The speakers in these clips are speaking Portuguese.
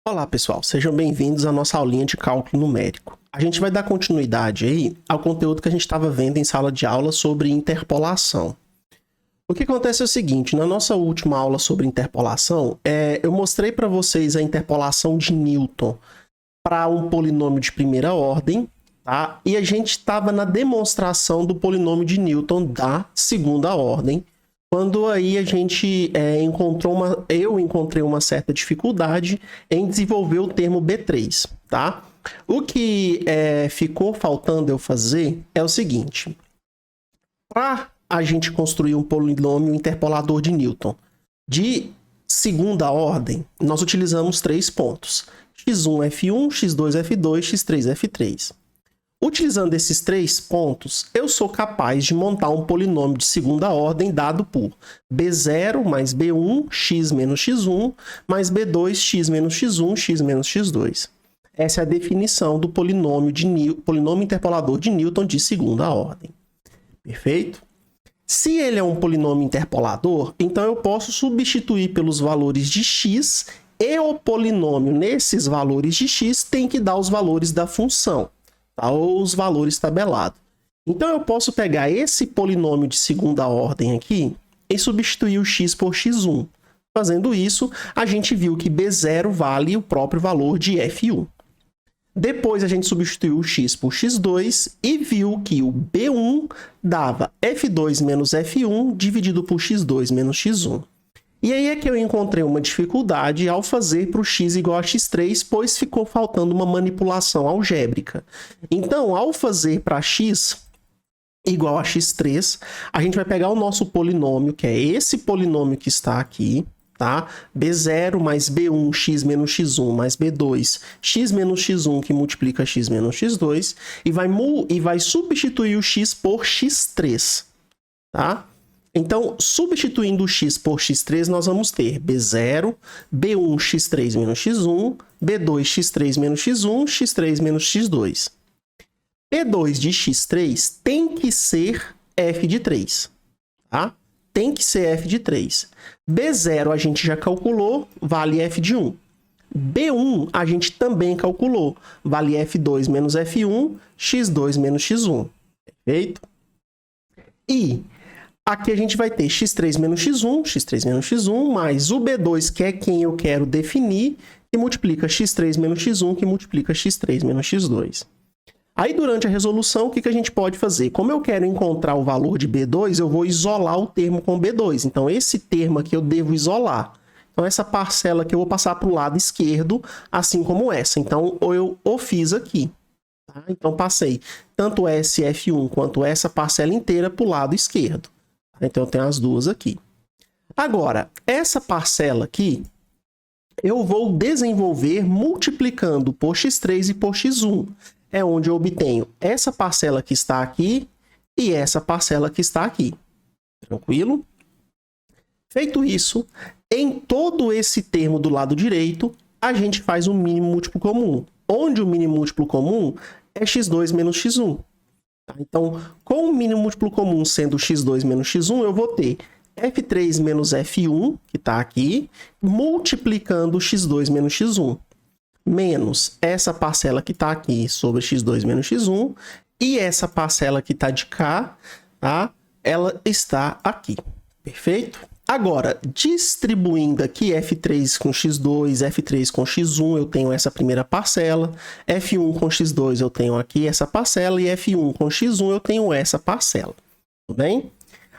Olá pessoal, sejam bem-vindos à nossa aulinha de cálculo numérico. A gente vai dar continuidade aí ao conteúdo que a gente estava vendo em sala de aula sobre interpolação. O que acontece é o seguinte, na nossa última aula sobre interpolação, eu mostrei para vocês a interpolação de Newton para um polinômio de primeira ordem, tá? E a gente estava na demonstração do polinômio de Newton da segunda ordem, quando aí a gente eu encontrei uma certa dificuldade em desenvolver o termo B3, tá? O que ficou faltando eu fazer é o seguinte. Para a gente construir um polinômio interpolador de Newton de segunda ordem, nós utilizamos 3 pontos. x1, f1, x2, f2, x3, f3. Utilizando esses 3 pontos, eu sou capaz de montar um polinômio de segunda ordem dado por b0 mais b1, x menos x1, mais b2, x menos x1, x menos x2. Essa é a definição do polinômio interpolador de Newton de segunda ordem. Perfeito? Se ele é um polinômio interpolador, então eu posso substituir pelos valores de x e o polinômio nesses valores de x tem que dar os valores da função. Tá? Ou os valores tabelados. Então, eu posso pegar esse polinômio de segunda ordem aqui e substituir o x por x1. Fazendo isso, a gente viu que B0 vale o próprio valor de F1. Depois, a gente substituiu o x por x2 e viu que o B1 dava F2 menos F1 dividido por x2 menos x1. E aí é que eu encontrei uma dificuldade ao fazer para o x igual a x3, pois ficou faltando uma manipulação algébrica. Então, ao fazer para x igual a x3, a gente vai pegar o nosso polinômio, que é esse polinômio que está aqui, tá? B0 mais B1, x menos x1, mais B2, x menos x1, que multiplica x menos x2, e vai substituir o x por x3, tá? Então, substituindo o x por x3, nós vamos ter B0, B1, x3 menos x1, B2, x3 menos x1, x3 menos x2. P2 de x3 tem que ser f de 3, tá? Tem que ser f de 3. B0 a gente já calculou, vale f de 1. B1 a gente também calculou, vale f2 menos f1, x2 menos x1. Perfeito? E aqui a gente vai ter x3 menos x1, mais o B2, que é quem eu quero definir, que multiplica x3 menos x1, que multiplica x3 menos x2. Aí, durante a resolução, o que a gente pode fazer? Como eu quero encontrar o valor de B2, eu vou isolar o termo com B2. Então, esse termo aqui eu devo isolar. Então, essa parcela aqui eu vou passar para o lado esquerdo, assim como essa. Então, eu o fiz aqui. Tá? Então, passei tanto esse F1 quanto essa parcela inteira para o lado esquerdo. Então, eu tenho as duas aqui. Agora, essa parcela aqui, eu vou desenvolver multiplicando por x3 e por x1. É onde eu obtenho essa parcela que está aqui e essa parcela que está aqui. Tranquilo? Feito isso, em todo esse termo do lado direito, a gente faz um mínimo múltiplo comum. Onde o mínimo múltiplo comum é x2 menos x1. Então, com o mínimo múltiplo comum sendo x2 menos x1, eu vou ter f3 menos f1, que está aqui, multiplicando x2 menos x1, menos essa parcela que está aqui sobre x2 menos x1, e essa parcela que está de cá, tá? Ela está aqui. Perfeito? Agora, distribuindo aqui f3 com x2, f3 com x1, eu tenho essa primeira parcela, f1 com x2 eu tenho aqui essa parcela, e f1 com x1 eu tenho essa parcela. Tudo bem?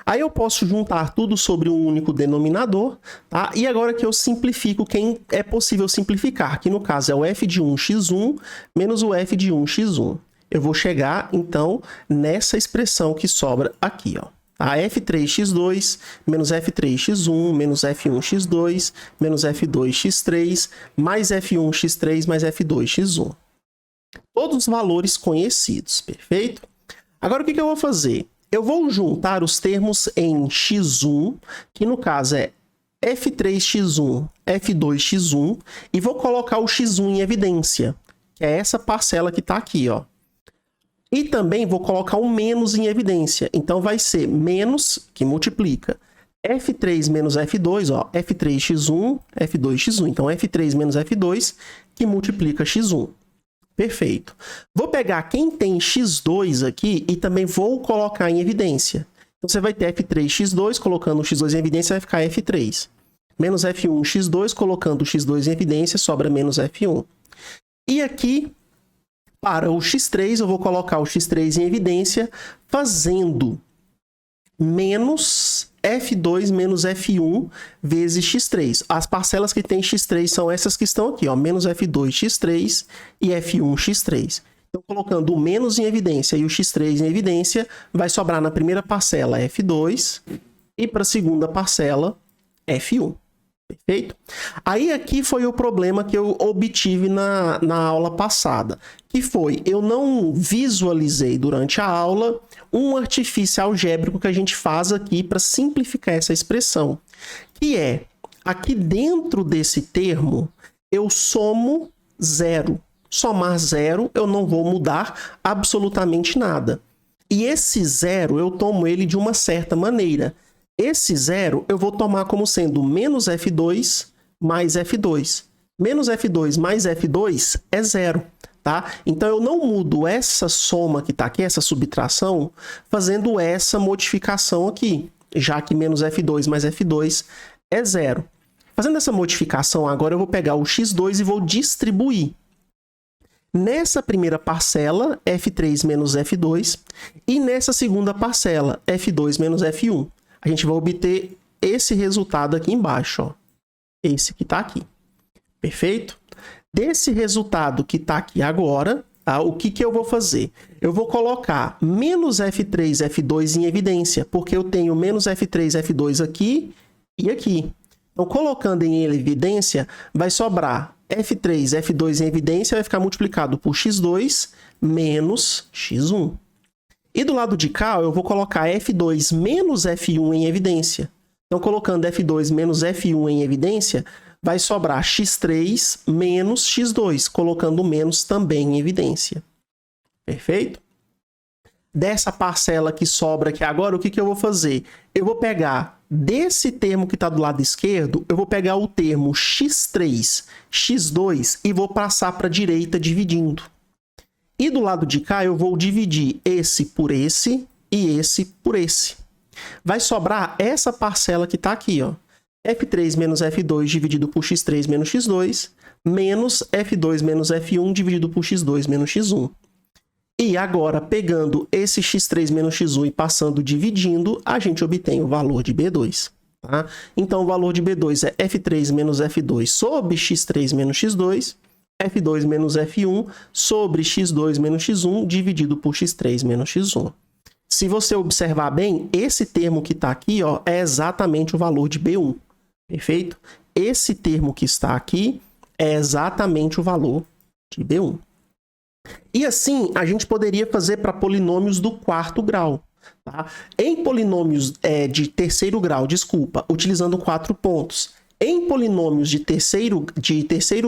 Aí eu posso juntar tudo sobre um único denominador, tá? E agora que eu simplifico quem é possível simplificar, que no caso é o f de 1x1 menos o f de 1x1. Eu vou chegar, então, nessa expressão que sobra aqui, ó. A f3x2 menos f3x1 menos f1x2 menos f2x3 mais f1x3 mais f2x1. Todos os valores conhecidos, perfeito? Agora o que eu vou fazer? Eu vou juntar os termos em x1, que no caso é f3x1, f2x1, e vou colocar o x1 em evidência, que é essa parcela que está aqui, ó. E também vou colocar um menos em evidência. Então, vai ser menos, que multiplica, F3 menos F2, ó, F3x1, F2x1. Então, F3 menos F2 que multiplica x1. Perfeito. Vou pegar quem tem x2 aqui e também vou colocar em evidência. Então, você vai ter F3x2, colocando o x2 em evidência, vai ficar F3. Menos F1x2, colocando o x2 em evidência, sobra menos F1. E aqui, para o x3, eu vou colocar o x3 em evidência, fazendo menos F2 menos F1 vezes x3. As parcelas que tem x3 são essas que estão aqui, ó, menos F2x3 e F1x3. Então, colocando o menos em evidência e o x3 em evidência, vai sobrar na primeira parcela F2 e para a segunda parcela F1. Perfeito? Aí aqui foi o problema que eu obtive na aula passada, que foi, eu não visualizei durante a aula um artifício algébrico que a gente faz aqui para simplificar essa expressão, que é, aqui dentro desse termo, eu somo zero. Somar zero, eu não vou mudar absolutamente nada. E esse zero, eu tomo ele de uma certa maneira. Esse zero eu vou tomar como sendo menos F2 mais F2. Menos F2 mais F2 é zero, tá? Então, eu não mudo essa soma que está aqui, essa subtração, fazendo essa modificação aqui, já que menos F2 mais F2 é zero. Fazendo essa modificação, agora eu vou pegar o x2 e vou distribuir. Nessa primeira parcela, F3 menos F2, e nessa segunda parcela, F2 menos F1. A gente vai obter esse resultado aqui embaixo, ó. Esse que está aqui. Perfeito? Desse resultado que está aqui agora, tá? O que eu vou fazer? Eu vou colocar menos F3, F2 em evidência, porque eu tenho menos F3, F2 aqui e aqui. Então, colocando em evidência, vai sobrar F3, F2 em evidência, vai ficar multiplicado por x2 menos x1. E do lado de cá, eu vou colocar F2 menos F1 em evidência. Então, colocando F2 menos F1 em evidência, vai sobrar x3 menos x2, colocando o menos também em evidência. Perfeito? Dessa parcela que sobra aqui agora, o que eu vou fazer? Eu vou pegar desse termo que está do lado esquerdo, eu vou pegar o termo x3, x2 e vou passar para a direita dividindo. E do lado de cá, eu vou dividir esse por esse e esse por esse. Vai sobrar essa parcela que está aqui, ó. F3 menos F2 dividido por x3 menos x2, menos F2 menos F1 dividido por x2 menos x1. E agora, pegando esse x3 menos x1 e passando dividindo, a gente obtém o valor de B2. Tá? Então, o valor de B2 é F3 menos F2 sobre x3 menos x2, F2 menos F1 sobre x2 menos x1 dividido por x3 menos x1. Se você observar bem, esse termo que está aqui, ó, é exatamente o valor de B1. Perfeito? Esse termo que está aqui é exatamente o valor de B1. E assim, a gente poderia fazer para polinômios do quarto grau. Tá? Em polinômios de terceiro grau, utilizando 4 pontos. Em polinômios de terceiro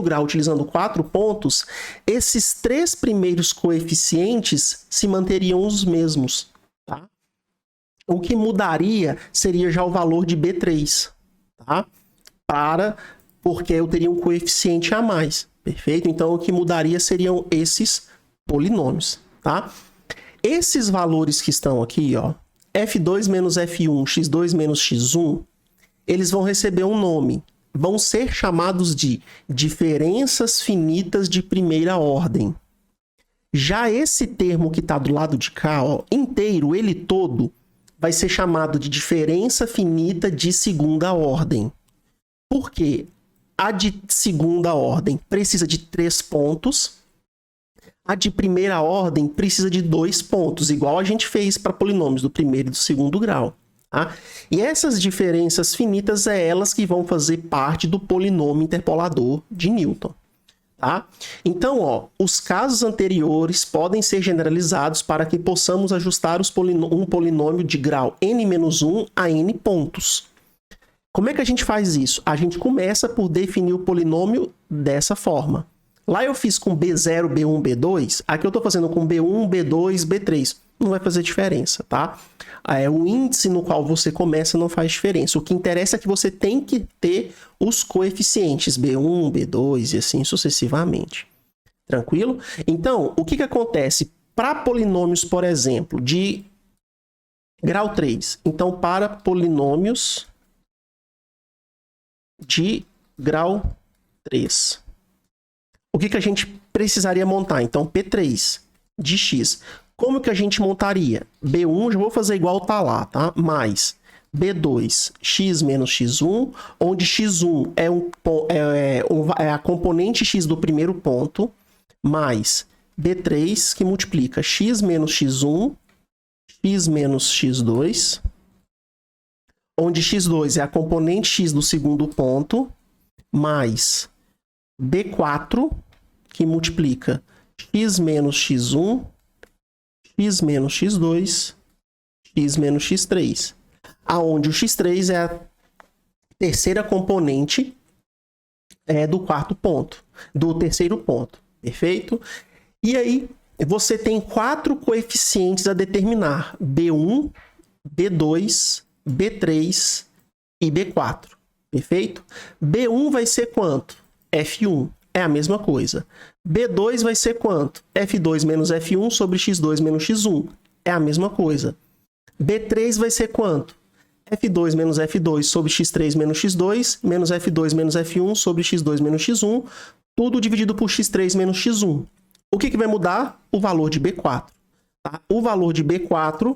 grau, utilizando 4 pontos, esses 3 primeiros coeficientes se manteriam os mesmos. Tá? O que mudaria seria já o valor de B3. Tá? Porque eu teria um coeficiente a mais. Perfeito? Então, o que mudaria seriam esses polinômios. Tá? Esses valores que estão aqui, ó, F2 menos F1, x2 menos x1, eles vão receber um nome. Vão ser chamados de diferenças finitas de primeira ordem. Já esse termo que está do lado de cá, ó, inteiro, ele todo, vai ser chamado de diferença finita de segunda ordem. Por quê? A de segunda ordem precisa de 3 pontos. A de primeira ordem precisa de 2 pontos, igual a gente fez para polinômios do primeiro e do segundo grau. Tá? E essas diferenças finitas é elas que vão fazer parte do polinômio interpolador de Newton. Tá? Então, ó, os casos anteriores podem ser generalizados para que possamos ajustar um polinômio de grau n-1 a n pontos. Como é que a gente faz isso? A gente começa por definir o polinômio dessa forma. Lá eu fiz com B0, B1, B2. Aqui eu estou fazendo com B1, B2, B3. não vai fazer diferença, tá? O índice no qual você começa não faz diferença. O que interessa é que você tem que ter os coeficientes B1, B2 e assim sucessivamente. Tranquilo? Então, o que acontece para polinômios, por exemplo, de grau 3? Então, para polinômios de grau 3, o que a gente precisaria montar? Então, P3 de x. Como que a gente montaria? B1, já vou fazer igual tá lá, tá? Mais B2, x menos x1, onde x1 é a componente x do primeiro ponto, mais B3, que multiplica x menos x1, x menos x2, onde x2 é a componente x do segundo ponto, mais B4, que multiplica x menos x1, x menos x2, x menos x3. Aonde o x3 é a terceira componente do quarto ponto, do terceiro ponto. Perfeito? E aí, você tem 4 coeficientes a determinar: B1, B2, B3 e B4. Perfeito? B1 vai ser quanto? F1. É a mesma coisa. B2 vai ser quanto? F2 menos F1 sobre X2 menos X1. É a mesma coisa. B3 vai ser quanto? F2 menos F2 sobre X3 menos X2, menos F2 menos F1 sobre X2 menos X1, tudo dividido por X3 menos X1. O que vai mudar? O valor de B4. Tá? O valor de B4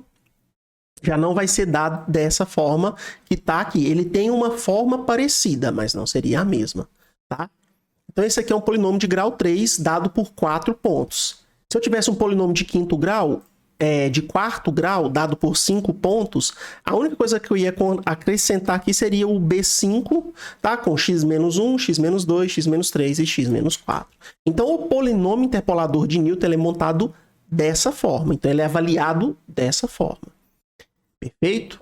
já não vai ser dado dessa forma que está aqui. Ele tem uma forma parecida, mas não seria a mesma. Tá? Então, esse aqui é um polinômio de grau 3, dado por 4 pontos. Se eu tivesse um polinômio de quinto grau, de quarto grau, dado por 5 pontos, a única coisa que eu ia acrescentar aqui seria o B5, tá? Com x menos 1, x menos 2, x menos 3 e x menos 4. Então, o polinômio interpolador de Newton ele é montado dessa forma. Então, ele é avaliado dessa forma. Perfeito?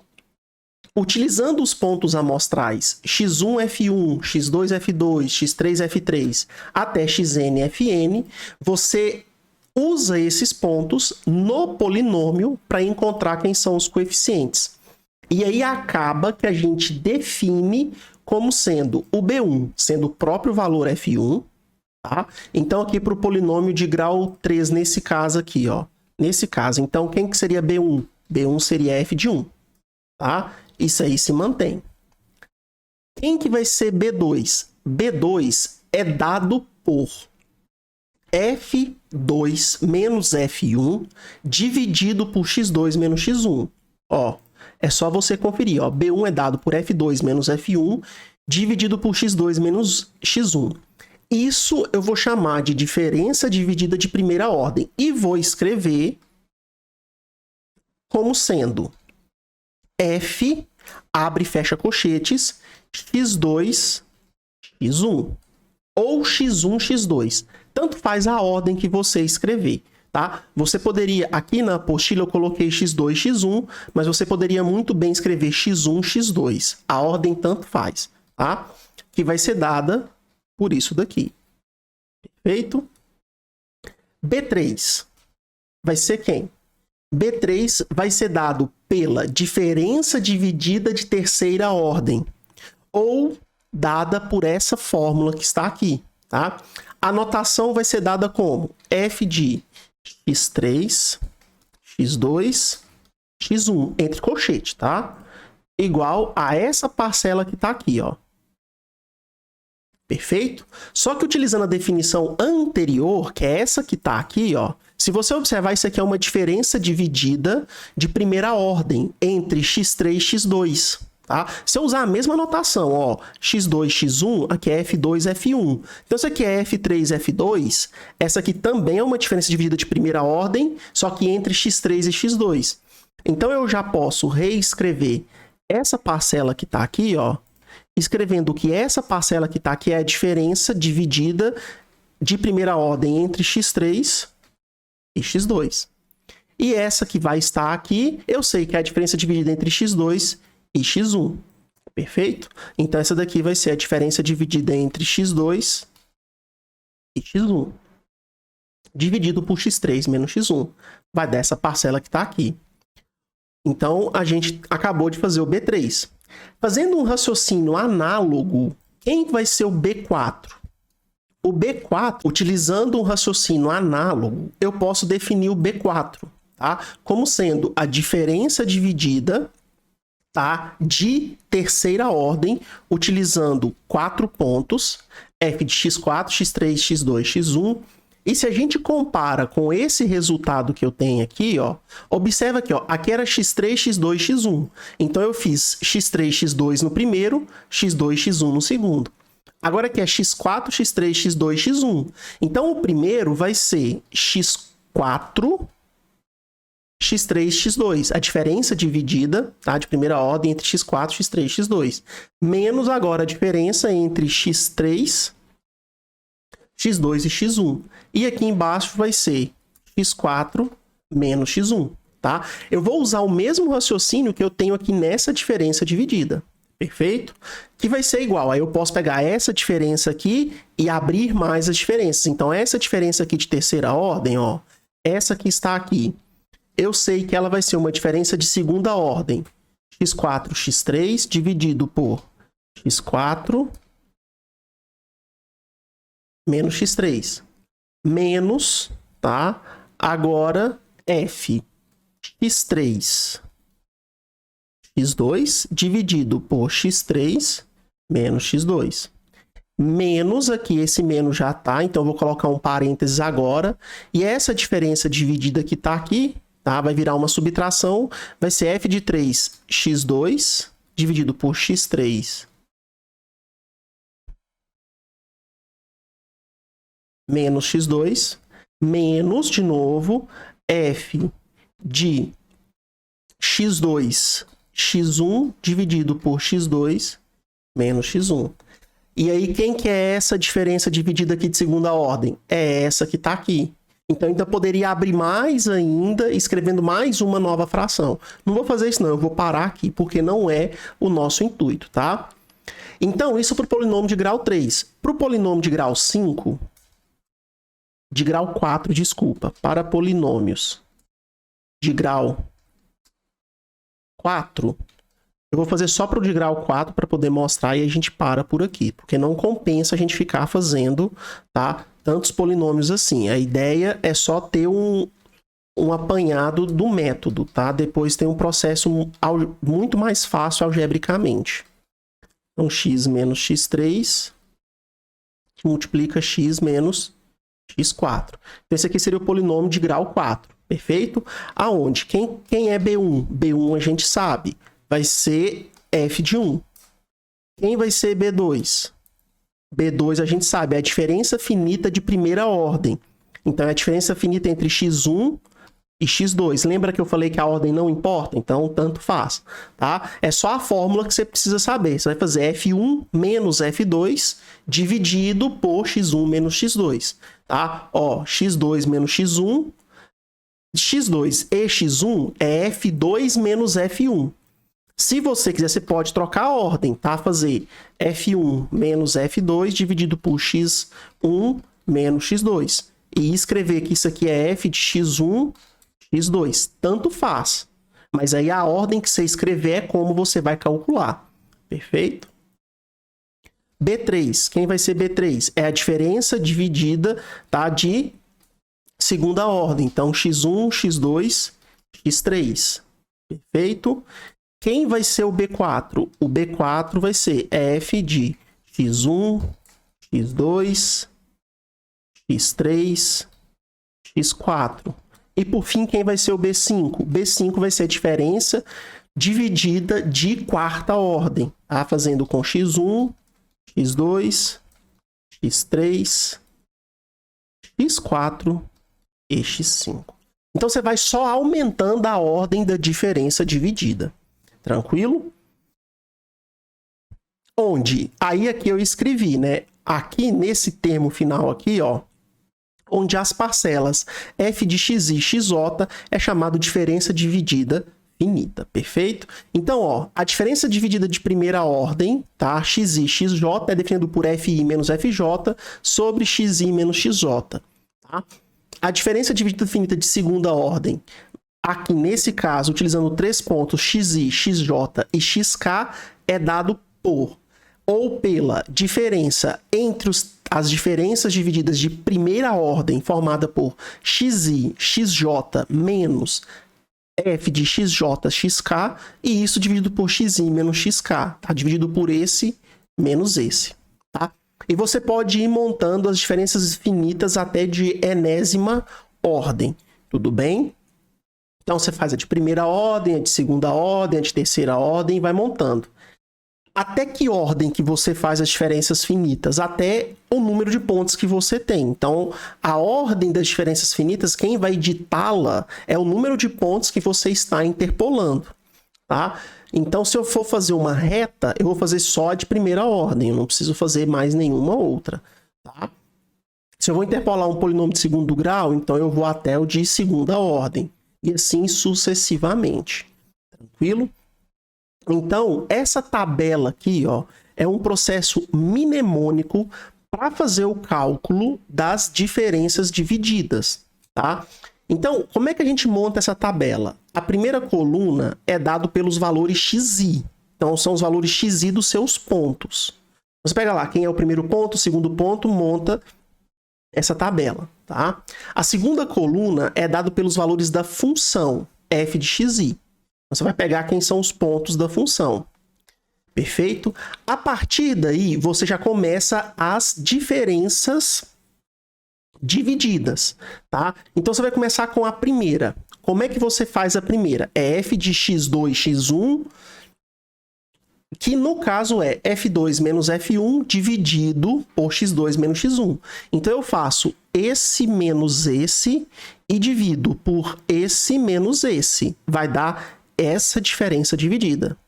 Utilizando os pontos amostrais x1, f1, x2, f2, x3, f3 até xn, fn, você usa esses pontos no polinômio para encontrar quem são os coeficientes. E aí acaba que a gente define como sendo o B1, sendo o próprio valor f1, tá? Então, aqui para o polinômio de grau 3, nesse caso aqui, ó. Nesse caso, então, quem que seria B1? B1 seria f de 1, tá? Isso aí se mantém. Quem que vai ser B2? B2 é dado por F2 menos F1 dividido por X2 menos X1. Ó, é só você conferir. Ó. B1 é dado por F2 menos F1 dividido por X2 menos X1. Isso eu vou chamar de diferença dividida de primeira ordem. E vou escrever como sendo F, abre e fecha colchetes, X2, X1. Ou X1, X2. Tanto faz a ordem que você escrever, tá? Você poderia, aqui na apostila eu coloquei X2, X1, mas você poderia muito bem escrever X1, X2. A ordem tanto faz, tá? Que vai ser dada por isso daqui. Perfeito? B3 vai ser quem? B3 vai ser dado pela diferença dividida de terceira ordem, ou dada por essa fórmula que está aqui, tá? A notação vai ser dada como f de x3, x2, x1, entre colchete, tá? Igual a essa parcela que está aqui, ó. Perfeito? Só que utilizando a definição anterior, que é essa que está aqui, ó, se você observar, isso aqui é uma diferença dividida de primeira ordem entre x3 e x2. Tá? Se eu usar a mesma notação, ó, x2, x1, aqui é f2, f1. Então, isso aqui é f3, f2. Essa aqui também é uma diferença dividida de primeira ordem, só que entre x3 e x2. Então, eu já posso reescrever essa parcela que está aqui, ó, escrevendo que essa parcela que está aqui é a diferença dividida de primeira ordem entre x3 e x2. E essa que vai estar aqui, eu sei que é a diferença dividida entre x2 e x1. Perfeito? Então, essa daqui vai ser a diferença dividida entre x2 e x1. dividido por x3 menos x1. Vai dar essa parcela que está aqui. Então, a gente acabou de fazer o B3. Fazendo um raciocínio análogo, quem vai ser o B4? O B4, utilizando um raciocínio análogo, eu posso definir o B4, tá? Como sendo a diferença dividida, tá? De terceira ordem, utilizando 4 pontos, f de x4, x3, x2, x1. E se a gente compara com esse resultado que eu tenho aqui, ó, observa aqui, ó, aqui era x3, x2, x1. Então eu fiz x3, x2 no primeiro, x2, x1 no segundo. Agora aqui é x4, x3, x2, x1. Então o primeiro vai ser x4, x3, x2. A diferença dividida, tá, de primeira ordem entre x4, x3, x2. Menos agora a diferença entre x3, x2 e x1. E aqui embaixo vai ser x4 menos x1, tá? Eu vou usar o mesmo raciocínio que eu tenho aqui nessa diferença dividida, perfeito? Que vai ser igual. Aí eu posso pegar essa diferença aqui e abrir mais as diferenças. Então, essa diferença aqui de terceira ordem, ó, essa que está aqui, eu sei que ela vai ser uma diferença de segunda ordem. x4, x3 dividido por x4 menos x3. Menos, tá? Agora, f x3, x2 dividido por x3 menos x2. Menos aqui, esse menos já tá, então eu vou colocar um parênteses agora. E essa diferença dividida que tá aqui, tá? Vai virar uma subtração, vai ser f de 3, x2 dividido por x3 menos x2, menos, de novo, f de x2, x1 dividido por x2 menos x1. E aí, quem que é essa diferença dividida aqui de segunda ordem? É essa que está aqui. Então, ainda poderia abrir mais ainda, escrevendo mais uma nova fração. Não vou fazer isso não, eu vou parar aqui, porque não é o nosso intuito, tá? Então, isso para o polinômio de grau 3. Para o polinômio de grau 5... De grau 4, desculpa, para polinômios de grau 4, eu vou fazer só para o de grau 4 para poder mostrar e a gente para por aqui, porque não compensa a gente ficar fazendo, tá, tantos polinômios assim. A ideia é só ter um apanhado do método, tá? Depois tem um processo muito mais fácil algebricamente. Então, x menos x3 que multiplica x menos x4. Então, esse aqui seria o polinômio de grau 4, perfeito? Aonde? Quem é B1? B1 a gente sabe, vai ser f de 1. Quem vai ser B2? B2 a gente sabe, é a diferença finita de primeira ordem. Então, é a diferença finita entre x1 e x2. Lembra que eu falei que a ordem não importa? Então, tanto faz, tá? É só a fórmula que você precisa saber. Você vai fazer f1 menos f2 dividido por x1 menos x2, tá? Ó, x2 menos x1, x2 e x1 é f2 menos f1. Se você quiser, você pode trocar a ordem, tá? Fazer f1 menos f2 dividido por x1 menos x2. E escrever que isso aqui é f de x1 x2, tanto faz. Mas aí a ordem que você escrever é como você vai calcular. Perfeito? B3, quem vai ser B3? É a diferença dividida, tá, de segunda ordem. Então, x1, x2, x3. Perfeito? Quem vai ser o B4? O B4 vai ser f de x1, x2, x3, x4. E por fim, quem vai ser o B5? B5 vai ser a diferença dividida de quarta ordem, tá? Fazendo com x1, x2, x3, x4 e x5. Então, você vai só aumentando a ordem da diferença dividida. Tranquilo? Onde? Aí aqui eu escrevi, né? Aqui nesse termo final aqui, ó, onde as parcelas f de x e xj é chamado diferença dividida finita, perfeito? Então, ó, a diferença dividida de primeira ordem, tá? xi, xj é definido por fi menos fj sobre xi menos xj, tá? a diferença dividida finita de segunda ordem, aqui nesse caso, utilizando 3 pontos xi, xj e xk, é dado por ou pela diferença entre as diferenças divididas de primeira ordem, formada por xi, xj menos f de xj, xk, e isso dividido por xi menos xk, tá? Dividido por esse menos esse, tá? E você pode ir montando as diferenças finitas até de enésima ordem, tudo bem? Então você faz a de primeira ordem, a de segunda ordem, a de terceira ordem e vai montando. Até que ordem que você faz as diferenças finitas? Até o número de pontos que você tem. Então, a ordem das diferenças finitas, quem vai ditá-la é o número de pontos que você está interpolando, tá? Então, se eu for fazer uma reta, eu vou fazer só a de primeira ordem, eu não preciso fazer mais nenhuma outra, tá? Se eu vou interpolar um polinômio de segundo grau, então eu vou até o de segunda ordem, e assim sucessivamente. Tranquilo? Então, essa tabela aqui, ó, é um processo mnemônico para fazer o cálculo das diferenças divididas, tá? Então, como é que a gente monta essa tabela? A primeira coluna é dado pelos valores xi. Então, são os valores xi dos seus pontos. Você pega lá quem é o primeiro ponto, o segundo ponto, monta essa tabela, tá? A segunda coluna é dado pelos valores da função f de xi. Você vai pegar quem são os pontos da função. Perfeito? A partir daí, você já começa as diferenças divididas, tá? Então, você vai começar com a primeira. Como é que você faz a primeira? É f de x2, x1, que no caso é f2 menos f1 dividido por x2 menos x1. Então, eu faço esse menos esse e divido por esse menos esse. Vai dar essa diferença dividida.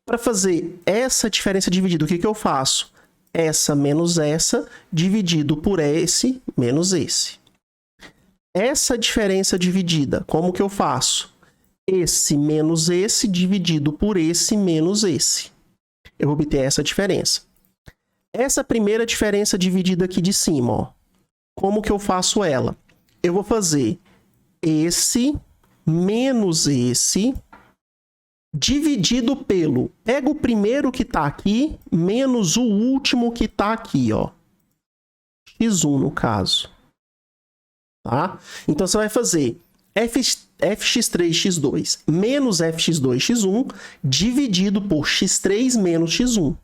Para fazer essa diferença dividida, o que eu faço? Essa menos essa, dividido por esse menos esse. Essa diferença dividida, como que eu faço? Esse menos esse, dividido por esse menos esse. Eu vou obter essa diferença. Essa primeira diferença dividida aqui de cima, ó, como que eu faço ela? Eu vou fazer esse menos esse, dividido pelo... Pega o primeiro que está aqui, menos o último que está aqui, ó. x1, no caso. Tá? Então, você vai fazer fx3, x2, menos fx2, x1, dividido por x3 menos x1.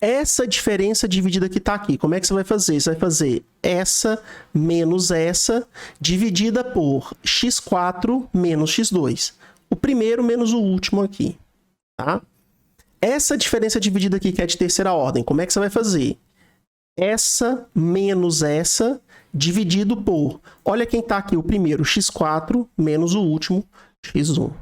Essa diferença dividida que está aqui, como é que você vai fazer? Você vai fazer essa menos essa, dividida por x4 menos x2. O primeiro menos o último aqui, tá? Essa diferença dividida aqui, que é de terceira ordem, como é que você vai fazer? Essa menos essa, dividido por... Olha quem está aqui, o primeiro, x4, menos o último, x1.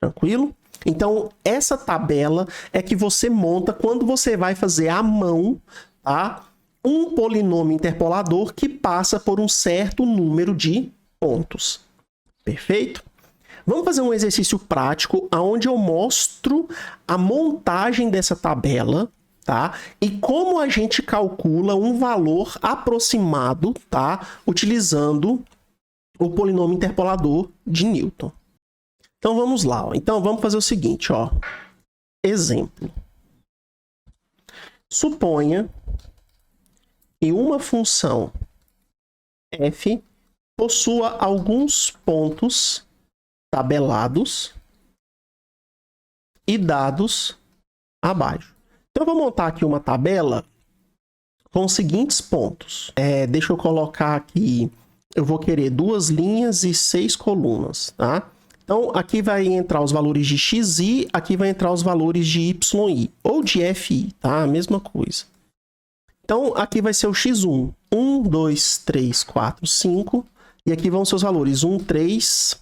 Tranquilo? Então, essa tabela é que você monta quando você vai fazer à mão, tá? Um polinômio interpolador que passa por um certo número de pontos. Perfeito? Vamos fazer um exercício prático onde eu mostro a montagem dessa tabela, tá? E como a gente calcula um valor aproximado, tá? Utilizando o polinômio interpolador de Newton. Então, vamos lá. Ó. Então, vamos fazer o seguinte, ó. Exemplo. Suponha que uma função f possua alguns pontos tabelados e dados abaixo. Então, eu vou montar aqui uma tabela com os seguintes pontos. Deixa eu colocar aqui, eu vou querer 2 linhas e 6 colunas, tá? Então, aqui vai entrar os valores de xi, aqui vai entrar os valores de yi, ou de fi, tá? A mesma coisa. Então, aqui vai ser o x1. 1, 2, 3, 4, 5. E aqui vão ser os valores 1, 3,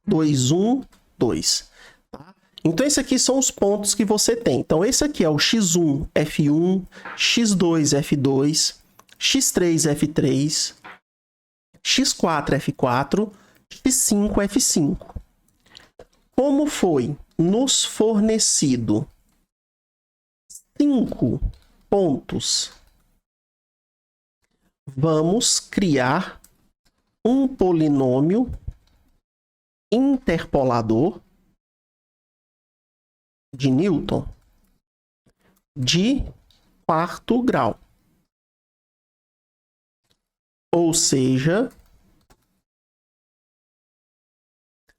2, 1, 2. Tá? Então, esses aqui são os pontos que você tem. Então, esse aqui é o x1, f1, x2, f2, x3, f3, x4, f4, x5, f5. Como foi nos fornecido 5 pontos vamos criar um polinômio interpolador de Newton de quarto grau. Ou seja,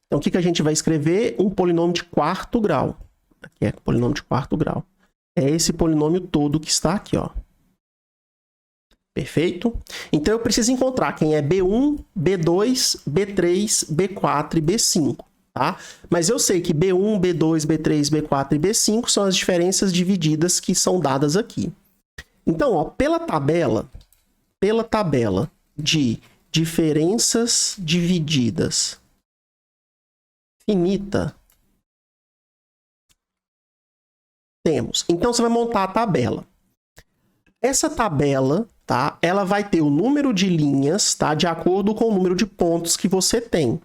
então o que a gente vai escrever? Um polinômio de quarto grau. Aqui é polinômio de quarto grau. É esse polinômio todo que está aqui, ó. Perfeito? Então eu preciso encontrar quem é B1, B2, B3, B4 e B5, tá? Mas eu sei que B1, B2, B3, B4 e B5 são as diferenças divididas que são dadas aqui. Então, ó, pela tabela de diferenças divididas finita, temos. Então, você vai montar a tabela. Essa tabela, tá? Ela vai ter o número de linhas, tá? De acordo com o número de pontos que você tem.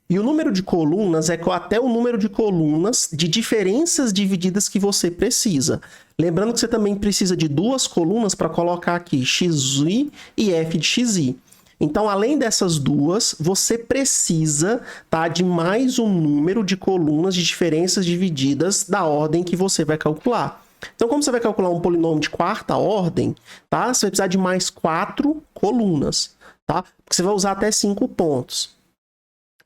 E o número de colunas é até o número de colunas de diferenças divididas que você precisa. Lembrando que você também precisa de duas colunas para colocar aqui xi e f de xi. Então, além dessas duas, você precisa, tá, de mais um número de colunas de diferenças divididas da ordem que você vai calcular. Então, como você vai calcular um polinômio de quarta ordem, tá? Você vai precisar de mais 4 colunas, tá? Porque você vai usar até 5 pontos.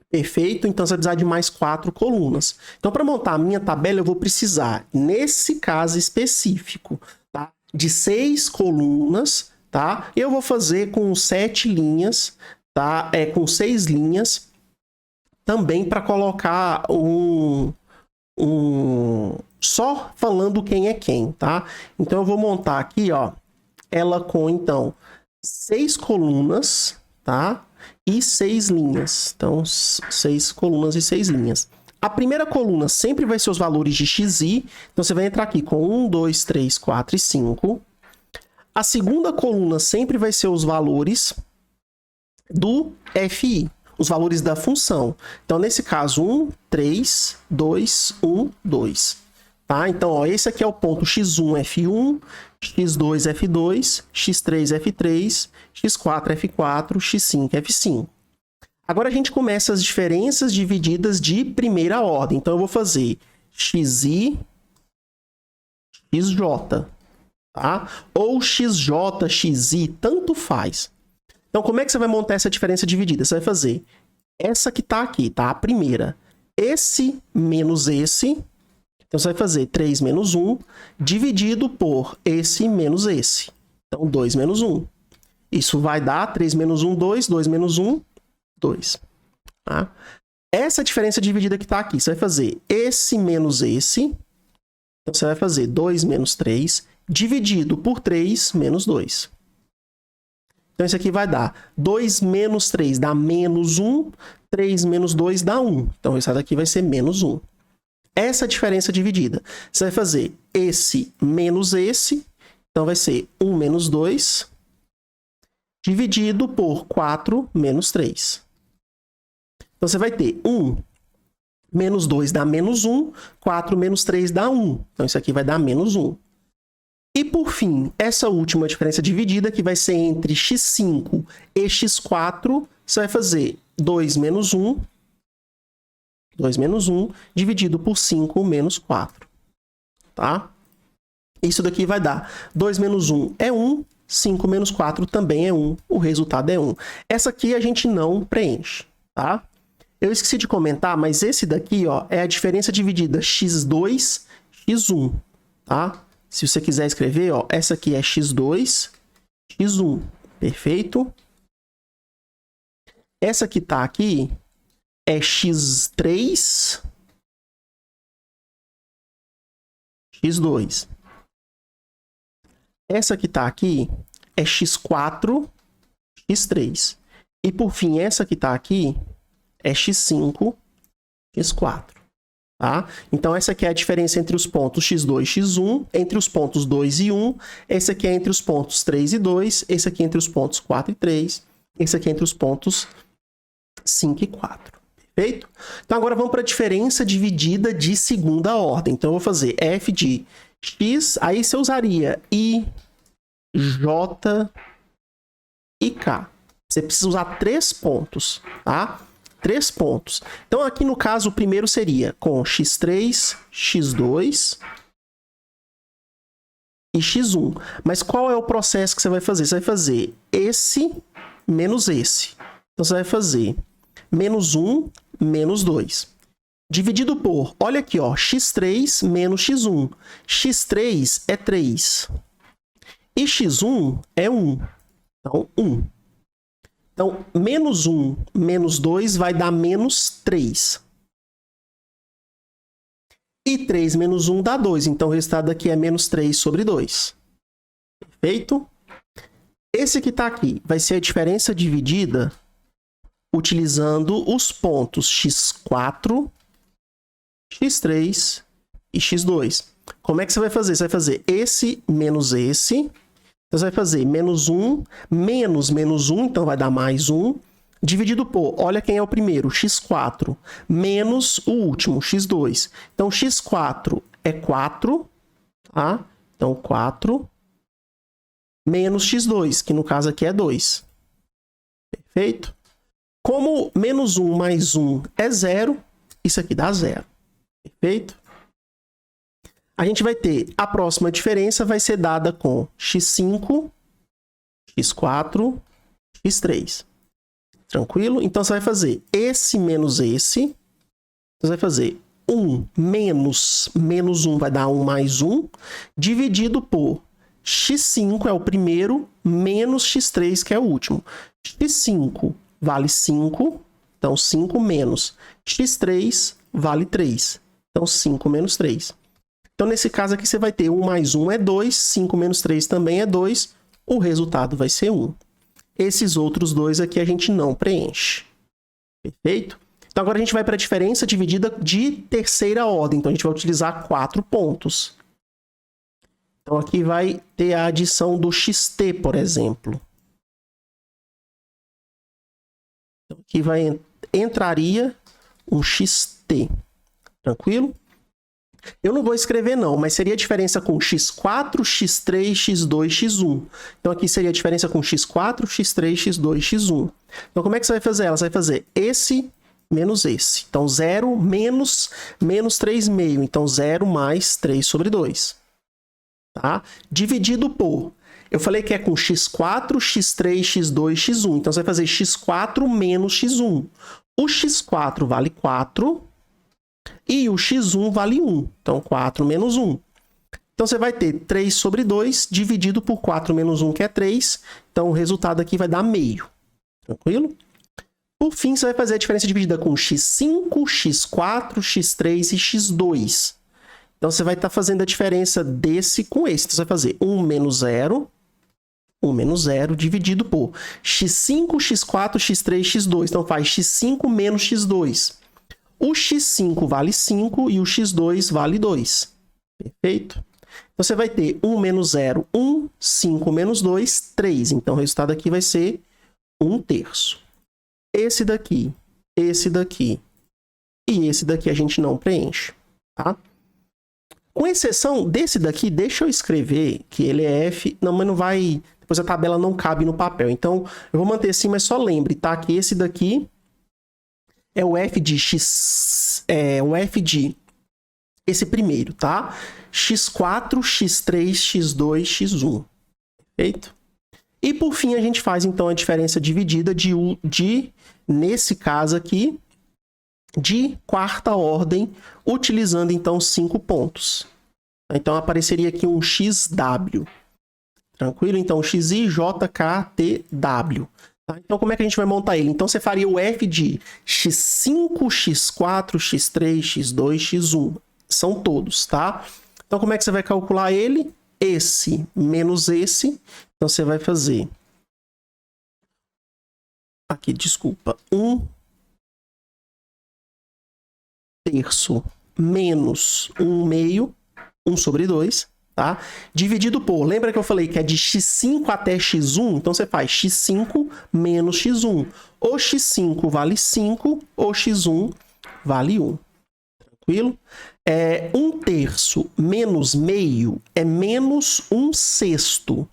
Perfeito? Então, você vai precisar de mais 4 colunas. Então, para montar a minha tabela, eu vou precisar, nesse caso específico, tá, de 6 colunas, tá? Eu vou fazer com 7 linhas, tá? Com 6 linhas, também para colocar só falando quem é quem, tá? Então, eu vou montar aqui, ó, ela com, então, 6 colunas, tá? E 6 linhas. Então, 6 colunas e 6 linhas. A primeira coluna sempre vai ser os valores de xi. Então, você vai entrar aqui com 1, 2, 3, 4 e 5. A segunda coluna sempre vai ser os valores do fi, os valores da função. Então, nesse caso, 1, 3, 2, 1, 2. Tá? Então, ó, esse aqui é o ponto x1, f1, x2, f2, x3, f3, x4, f4, x5, f5. Agora, a gente começa as diferenças divididas de primeira ordem. Então, eu vou fazer xi, xj, tá? Ou xj, xi, tanto faz. Então, como é que você vai montar essa diferença dividida? Você vai fazer essa que está aqui, tá? A primeira. Esse menos esse. Então, você vai fazer 3 menos 1 dividido por esse menos esse. Então, 2 menos 1. Isso vai dar 3 menos 1, 2. 2 menos 1, 2. Tá? Essa diferença dividida que está aqui, você vai fazer esse menos esse. Então, você vai fazer 2 menos 3 dividido por 3 menos 2. Então, isso aqui vai dar 2 menos 3 dá menos 1. 3 menos 2 dá 1. Então, isso daqui vai ser menos 1. Essa diferença dividida. Você vai fazer esse menos esse. Então, vai ser 1 menos 2 dividido por 4 menos 3. Então, você vai ter 1 menos 2 dá menos 1. 4 menos 3 dá 1. Então, isso aqui vai dar menos 1. E, por fim, essa última diferença dividida, que vai ser entre x5 e x4, você vai fazer 2 menos 1. 2 menos 1 dividido por 5 menos 4. Tá? Isso daqui vai dar 2 menos 1 é 1, 5 menos 4 também é 1, o resultado é 1. Essa aqui a gente não preenche, tá? Eu esqueci de comentar, mas esse daqui, ó, é a diferença dividida x2, x1, tá? Se você quiser escrever, ó, essa aqui é x2, x1, perfeito? Essa que tá aqui é x3, x2. Essa que está aqui é x4, x3. E, por fim, essa que está aqui é x5, x4. Tá? Então, essa aqui é a diferença entre os pontos x2 e x1, entre os pontos 2 e 1. Esse aqui é entre os pontos 3 e 2. Esse aqui é entre os pontos 4 e 3. Esse aqui é entre os pontos 5 e 4. Perfeito? Então, agora vamos para a diferença dividida de segunda ordem. Então, eu vou fazer f de x, aí você usaria i, j e multiplicar. Você precisa usar 3 pontos, tá? 3 pontos. Então, aqui no caso, o primeiro seria com x3, x2 e x1. Mas qual é o processo que você vai fazer? Você vai fazer esse menos esse. Então, você vai fazer menos 1 menos 2. Dividido por, olha aqui, ó, x3 menos x1. x3 é 3. E x1 é 1. Então, 1. Então, menos 1 menos 2 vai dar menos 3. E 3 menos 1 dá 2. Então, o resultado aqui é menos 3 sobre 2. Perfeito? Esse que está aqui vai ser a diferença dividida utilizando os pontos x4, x3 e x2. Como é que você vai fazer? Você vai fazer esse menos esse. Então, você vai fazer menos 1 menos menos 1, então vai dar mais 1, dividido por, olha quem é o primeiro, x4, menos o último, x2. Então, x4 é 4, tá? Então, 4, menos x2, que no caso aqui é 2. Perfeito? Como menos 1 mais 1 é 0, isso aqui dá 0. Perfeito? A gente vai ter a próxima diferença vai ser dada com x5, x4, x3. Tranquilo? Então, você vai fazer esse menos esse. Você vai fazer 1 menos menos 1 vai dar 1 mais 1, dividido por x5 é o primeiro, menos x3 que é o último. x5 vale 5, então 5 menos. x3 vale 3, então 5 menos 3. Então, nesse caso aqui, você vai ter 1 mais 1 é 2, 5 menos 3 também é 2, o resultado vai ser 1. Esses outros dois aqui a gente não preenche. Perfeito? Então, agora a gente vai para a diferença dividida de terceira ordem. Então, a gente vai utilizar 4 pontos. Então, aqui vai ter a adição do xt, por exemplo. Então, aqui entraria um xt. Tranquilo? Eu não vou escrever não, mas seria a diferença com x4, x3, x2, x1. Então, aqui seria a diferença com x4, x3, x2, x1. Então, como é que você vai fazer ela? Você vai fazer esse menos esse. Então, 0 menos 3,5. Então, 0 mais 3 sobre 2. Tá? Dividido por... Eu falei que é com x4, x3, x2, x1. Então, você vai fazer x4 menos x1. O x4 vale 4... E o x1 vale 1. Então, 4 menos 1. Então, você vai ter 3 sobre 2 dividido por 4 menos 1, que é 3. Então, o resultado aqui vai dar meio. Tranquilo? Por fim, você vai fazer a diferença dividida com x5, x4, x3 e x2. Então, você vai estar fazendo a diferença desse com esse. Então, você vai fazer 1 menos 0. 1 menos 0 dividido por x5, x4, x3, x2. Então, faz x5 menos x2. O x5 vale 5 e o x2 vale 2. Perfeito? Então, você vai ter 1 menos 0, 1, 5 menos 2, 3. Então, o resultado aqui vai ser 1/3. Esse daqui e esse daqui a gente não preenche, tá? Com exceção desse daqui, deixa eu escrever que ele é F... Não, mas não vai... Depois a tabela não cabe no papel. Então, eu vou manter assim, mas só lembre, tá? Que esse daqui... é o f de x, esse primeiro, tá? x4, x3, x2, x1. Perfeito? E por fim, a gente faz então a diferença dividida nesse caso aqui, de quarta ordem, utilizando então 5 pontos. Então apareceria aqui um xw. Tranquilo? Então, xi, j, k, t, w. Tá? Então, como é que a gente vai montar ele? Então, você faria o f de x5, x4, x3, x2, x1. São todos, tá? Então, como é que você vai calcular ele? Esse menos esse. Então, você vai fazer... Aqui, desculpa. 1/3 menos 1/2, 1 sobre 2. Tá? Dividido por, lembra que eu falei que é de x5 até x1? Então, você faz x5 menos x1. Ou x5 vale 5, ou x1 vale 1. Tranquilo? 1/3 menos meio é menos 1/6.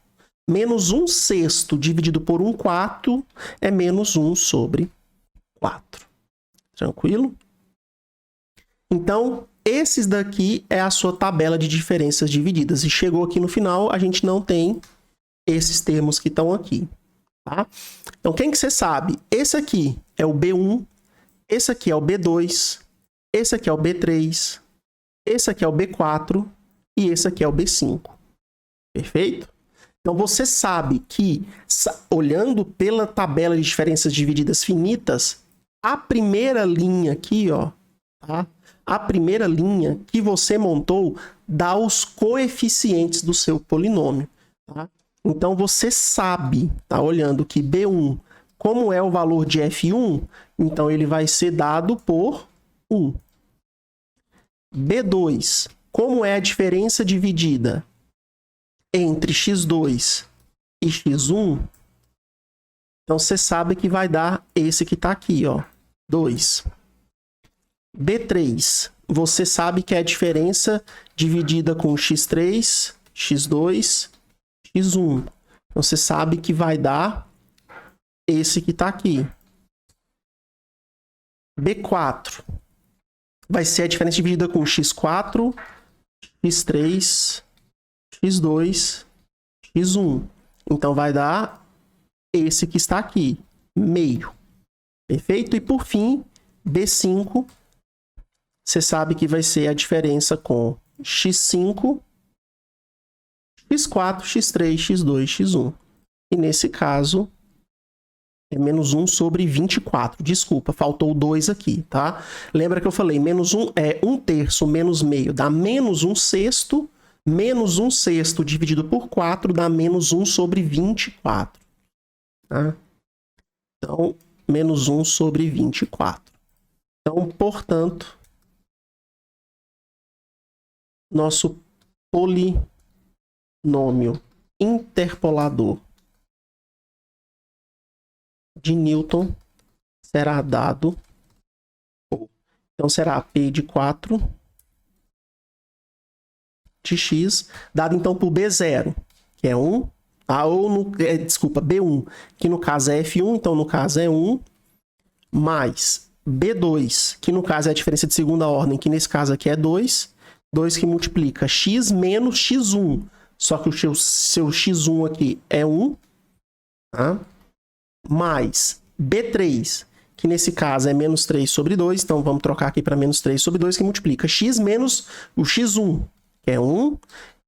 Menos 1/6 dividido por 1/4 é menos 1 sobre 4. Tranquilo? Então, esses daqui é a sua tabela de diferenças divididas. E chegou aqui no final, a gente não tem esses termos que estão aqui. Tá? Então, quem que você sabe? Esse aqui é o B1, esse aqui é o B2, esse aqui é o B3, esse aqui é o B4 e esse aqui é o B5. Perfeito? Então, você sabe que, olhando pela tabela de diferenças divididas finitas, a primeira linha aqui, ó, tá? A primeira linha que você montou dá os coeficientes do seu polinômio. Tá? Então, você sabe, tá olhando que B1, como é o valor de F1, então ele vai ser dado por 1. B2, como é a diferença dividida entre x2 e x1, então você sabe que vai dar esse que está aqui, ó, 2. B3, você sabe que é a diferença dividida com x3, x2, x1. Então, você sabe que vai dar esse que está aqui. B4 vai ser a diferença dividida com x4, x3, x2, x1. Então, vai dar esse que está aqui, meio. Perfeito? E, por fim, B5, você sabe que vai ser a diferença com x5, x4, x3, x2, x1. E, nesse caso, é menos 1 sobre 24. Desculpa, faltou o 2 aqui, tá? Lembra que eu falei, menos 1 é 1/3 menos meio dá menos 1/6. Menos 1/6 dividido por 4 dá menos 1 sobre 24. Tá? Então, menos 1 sobre 24. Então, portanto, nosso polinômio interpolador de Newton será dado por, então será P de 4 de x, dado então por B0, que é 1, tá? Desculpa, B1, que no caso é F1, então no caso é 1, mais B2, que no caso é a diferença de segunda ordem, que nesse caso aqui é 2, 2 que multiplica x menos x1, só que o seu x1 aqui é 1, tá? Mais B3, que nesse caso é menos 3 sobre 2, então vamos trocar aqui para menos 3 sobre 2, que multiplica x menos o x1, que é 1,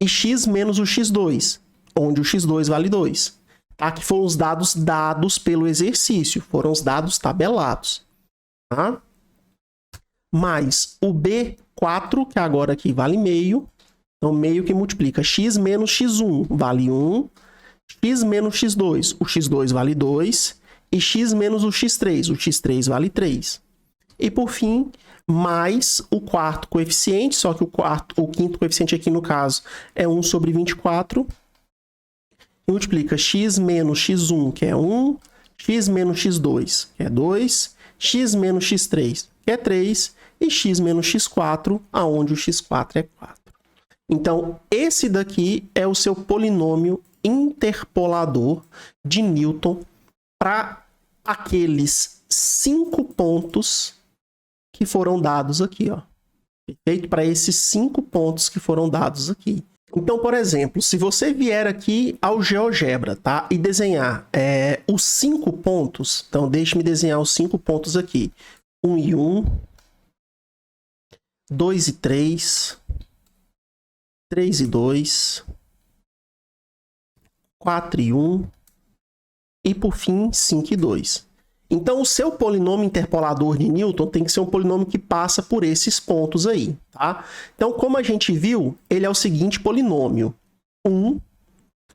e x menos o x2, onde o x2 vale 2. Tá? Que foram os dados pelo exercício, foram os dados tabelados. Tá? Mais o B4, que agora aqui vale meio, então meio que multiplica x menos x1 vale 1, x menos x2, o x2 vale 2, e x menos o x3 vale 3. E por fim, mais o quarto coeficiente, só que o quinto coeficiente aqui no caso é 1 sobre 24, e multiplica x menos x1, que é 1, x menos x2, que é 2, x menos x3, que é 3, e x menos x4, aonde o x4 é 4. Então, esse daqui é o seu polinômio interpolador de Newton para aqueles 5 pontos que foram dados aqui, ó. Perfeito? Para esses 5 pontos que foram dados aqui. Então, por exemplo, se você vier aqui ao GeoGebra, tá? E desenhar os 5 pontos, então deixe-me desenhar os 5 pontos aqui. 1 e 1, 2 e 3, 3 e 2, 4 e 1, e por fim 5 e 2. Então, o seu polinômio interpolador de Newton tem que ser um polinômio que passa por esses pontos aí, tá? Então, como a gente viu, ele é o seguinte polinômio. 1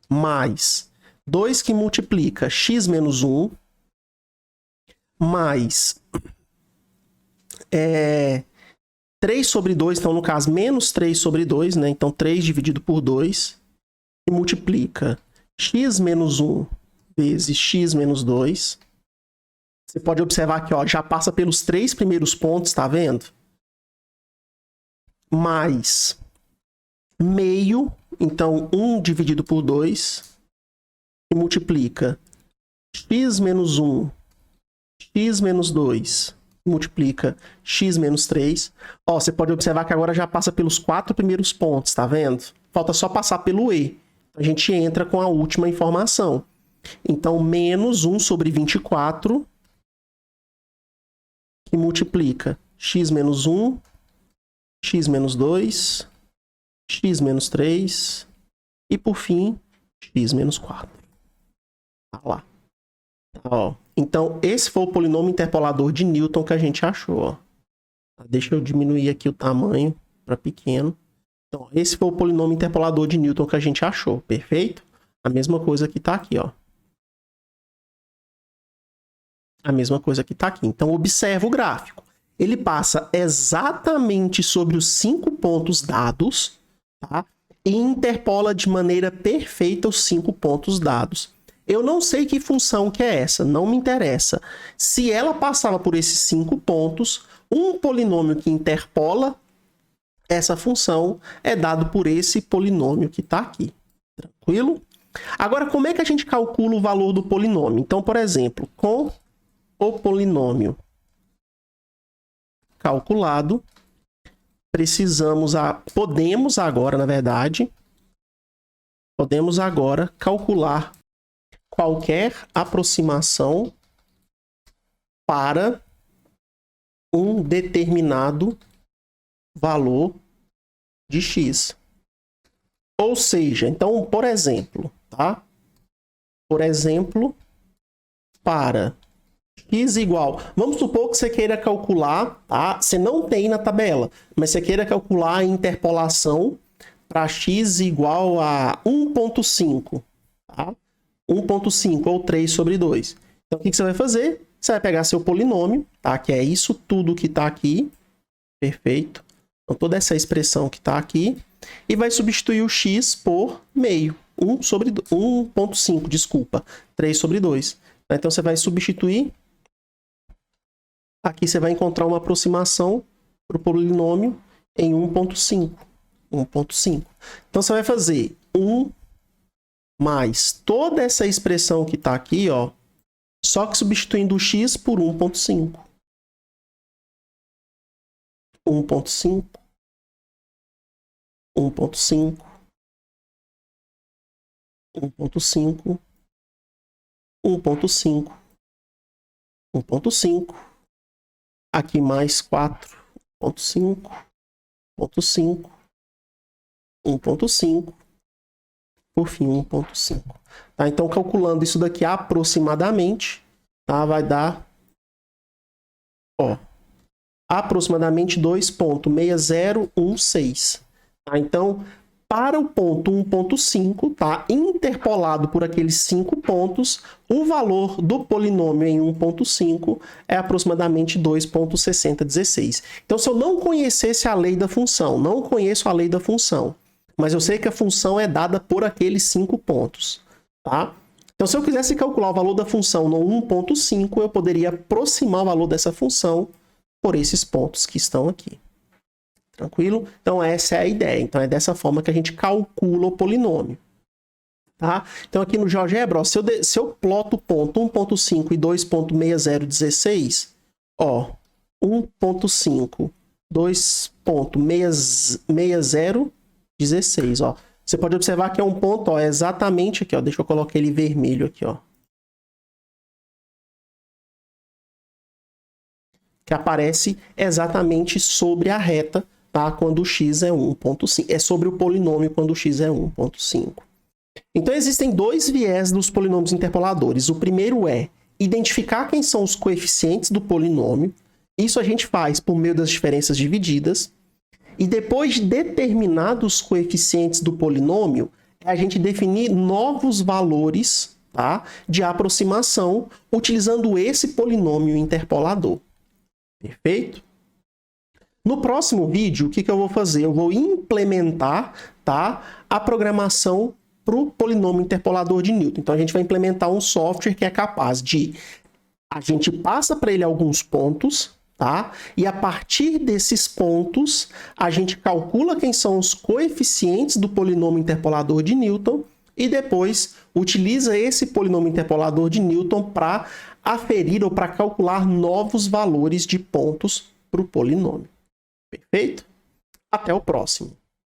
mais 2 que multiplica x menos 1 mais 3 sobre 2, então no caso menos 3 sobre 2, né? Então 3 dividido por 2, que multiplica x menos 1 vezes x menos 2. Você pode observar que ó, já passa pelos 3 primeiros pontos, tá vendo? Mais meio, então 1 dividido por 2, que multiplica x menos 1, x menos 2, multiplica x menos 3. Ó, você pode observar que agora já passa pelos 4 primeiros pontos, tá vendo? Falta só passar pelo e. A gente entra com a última informação. Então, menos 1 sobre 24, que multiplica x menos 1, x menos 2, x menos 3 e, por fim, x menos 4. Tá lá. Ó, então, esse foi o polinômio interpolador de Newton que a gente achou. Ó. Deixa eu diminuir aqui o tamanho para pequeno. Então, esse foi o polinômio interpolador de Newton que a gente achou, perfeito? A mesma coisa que está aqui, ó. A mesma coisa que está aqui. Então, observa o gráfico. Ele passa exatamente sobre os 5 pontos dados, tá? E interpola de maneira perfeita os 5 pontos dados. Eu não sei que função que é essa, não me interessa. Se ela passava por esses 5 pontos, um polinômio que interpola essa função é dado por esse polinômio que está aqui. Tranquilo? Agora, como é que a gente calcula o valor do polinômio? Então, por exemplo, com o polinômio calculado, podemos agora calcular qualquer aproximação para um determinado valor de x. Ou seja, então, por exemplo, tá? Por exemplo, para x igual... Vamos supor que você queira calcular, tá? Você não tem na tabela, mas você queira calcular a interpolação para x igual a 1,5, tá? 1,5 ou 3 sobre 2. Então, o que você vai fazer? Você vai pegar seu polinômio, tá? Que é isso tudo que está aqui. Perfeito. Então, toda essa expressão que está aqui. E vai substituir o x por meio. 1,5, desculpa. 3 sobre 2. Então, você vai substituir. Aqui você vai encontrar uma aproximação para o polinômio em 1,5. 1,5. Então, você vai fazer 1 mais toda essa expressão que está aqui, ó, só que substituindo o x por 1,5. 1,5. 1,5. 1,5. 1,5. 1,5. Aqui mais 4. 1,5. 1,5. 1,5. Por fim, 1,5. Tá? Então, calculando isso daqui aproximadamente, tá? Vai dar, ó, aproximadamente 2,6016. Tá? Então, para o ponto 1,5, tá? Interpolado por aqueles 5 pontos, o valor do polinômio em 1,5 é aproximadamente 2,6016. Então, se eu não conhecesse a lei da função, não conheço a lei da função, mas eu sei que a função é dada por aqueles 5 pontos, tá? Então, se eu quisesse calcular o valor da função no 1,5, eu poderia aproximar o valor dessa função por esses pontos que estão aqui. Tranquilo? Então, essa é a ideia. Então, é dessa forma que a gente calcula o polinômio. Tá? Então, aqui no GeoGebra, ó, se eu ploto o ponto 1,5 e 2,6016, ó, 1,5, 2,6016, ó. Você pode observar que é um ponto, ó, exatamente aqui, ó. Deixa eu colocar ele vermelho aqui, ó. Que aparece exatamente sobre a reta, tá? Quando o x é 1,5. É sobre o polinômio quando o x é 1,5. Então, existem 2 viés dos polinômios interpoladores. O primeiro é identificar quem são os coeficientes do polinômio. Isso a gente faz por meio das diferenças divididas. E depois de determinados coeficientes do polinômio, a gente definir novos valores, tá? De aproximação utilizando esse polinômio interpolador. Perfeito? No próximo vídeo, o que eu vou fazer? Eu vou implementar, tá, a programação para o polinômio interpolador de Newton. Então, a gente vai implementar um software que é capaz de... A gente passa para ele alguns pontos, tá? E a partir desses pontos, a gente calcula quem são os coeficientes do polinômio interpolador de Newton e depois utiliza esse polinômio interpolador de Newton para aferir ou para calcular novos valores de pontos para o polinômio. Perfeito? Até o próximo.